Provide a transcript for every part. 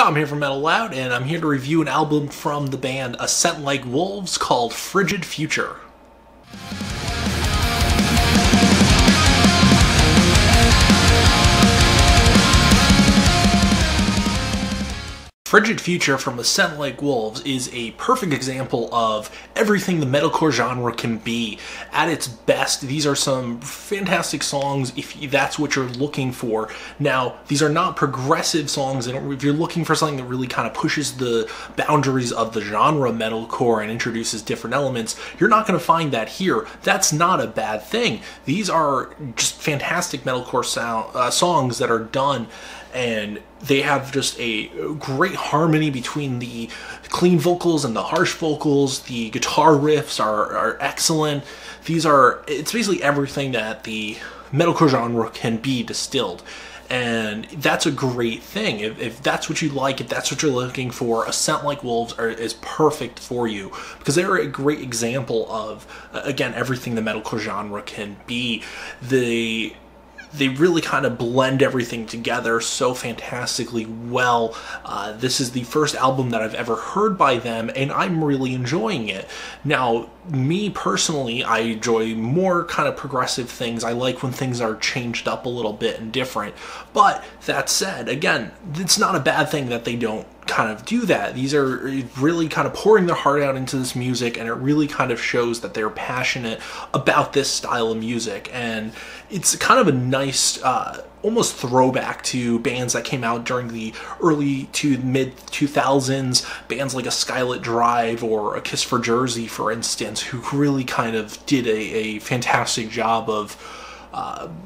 Tom here from Metalloud, and I'm here to review an album from the band A Scent Like Wolves called Frigid Future. Frigid Future from A Scent Like Wolves is a perfect example of everything the metalcore genre can be. At its best, these are some fantastic songs if that's what you're looking for. Now, these are not progressive songs, and if you're looking for something that really kind of pushes the boundaries of the genre metalcore and introduces different elements, you're not going to find that here. That's not a bad thing. These are just fantastic metalcore songs that are done, and they have just a great harmony between the clean vocals and the harsh vocals. The guitar riffs are excellent. It's basically everything that the metalcore genre can be distilled. And that's a great thing. If that's what you like, if that's what you're looking for, A Scent Like Wolves is perfect for you, because they're a great example of, again, everything the metalcore genre can be. They really kind of blend everything together so fantastically well. This is the first album that I've ever heard by them, and I'm really enjoying it. Now, me personally, I enjoy more kind of progressive things. I like when things are changed up a little bit and different. But that said, again, it's not a bad thing that they don't kind of do that. These are really kind of pouring their heart out into this music, and it really kind of shows that they're passionate about this style of music. And it's kind of a nice almost throwback to bands that came out during the early to mid 2000s, bands like a Skylit Drive or a Kiss for Jersey, for instance, who really kind of did a fantastic job of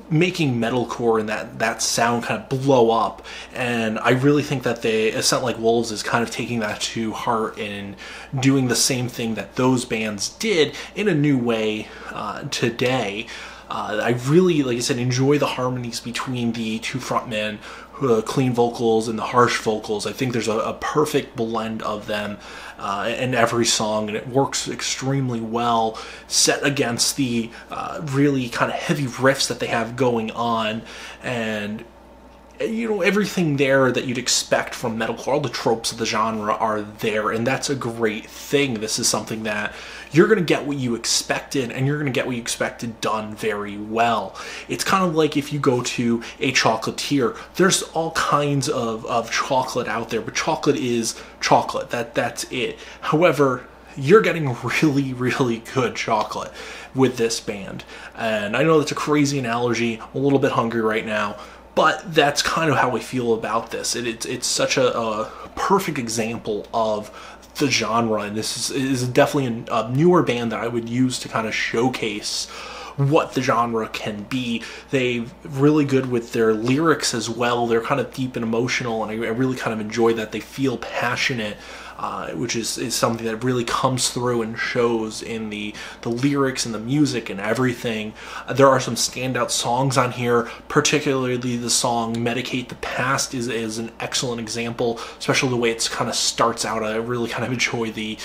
making metalcore and that sound kind of blow up. And I really think that A Scent Like Wolves is kind of taking that to heart and doing the same thing that those bands did in a new way today. I really, like I said, enjoy the harmonies between the two frontmen, clean vocals and the harsh vocals. I think there's a perfect blend of them in every song, and it works extremely well, set against the really kind of heavy riffs that they have going on. And you know, everything there that you'd expect from metalcore, all the tropes of the genre are there, and that's a great thing. This is something that you're going to get what you expected, and you're going to get what you expected done very well. It's kind of like if you go to a chocolatier. There's all kinds of chocolate out there, but chocolate is chocolate. That's it. However, you're getting really, really good chocolate with this band. And I know that's a crazy analogy. I'm a little bit hungry right now, but that's kind of how I feel about this. It's such a perfect example of the genre, and this is definitely a newer band that I would use to kind of showcase what the genre can be. They're really good with their lyrics as well. They're kind of deep and emotional, and I really kind of enjoy that. They feel passionate, which is something that really comes through and shows in the lyrics and the music and everything. There are some standout songs on here, particularly the song Medicate the Past is an excellent example, especially the way it kind of starts out. I really kind of enjoy the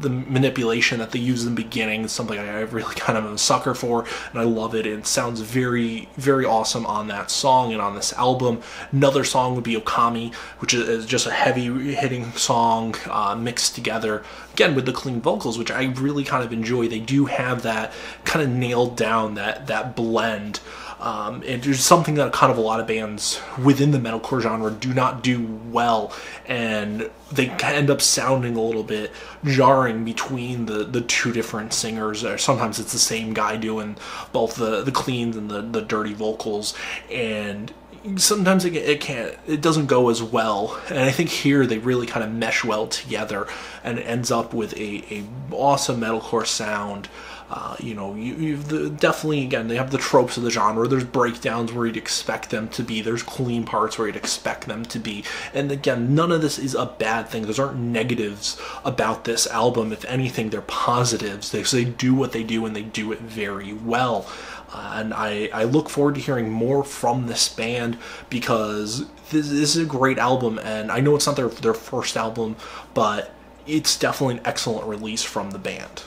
manipulation that they use in the beginning. It's something I really kind of am a sucker for, and I love it. It sounds very, very awesome on that song and on this album. Another song would be Okami, which is just a heavy hitting song mixed together, again, with the clean vocals, which I really kind of enjoy. They do have that kind of nailed down, that blend. And there's something that kind of a lot of bands within the metalcore genre do not do well, and they end up sounding a little bit jarring between the two different singers. Or sometimes it's the same guy doing both the cleans and the dirty vocals, and sometimes it doesn't go as well. And I think here they really kind of mesh well together, and it ends up with a awesome metalcore sound. You know, definitely, again, they have the tropes of the genre. There's breakdowns where you'd expect them to be. There's clean parts where you'd expect them to be. And again, none of this is a bad thing. Those aren't negatives about this album. If anything, they're positives. They do what they do, and they do it very well. And I look forward to hearing more from this band, because this is a great album, and I know it's not their first album, but it's definitely an excellent release from the band.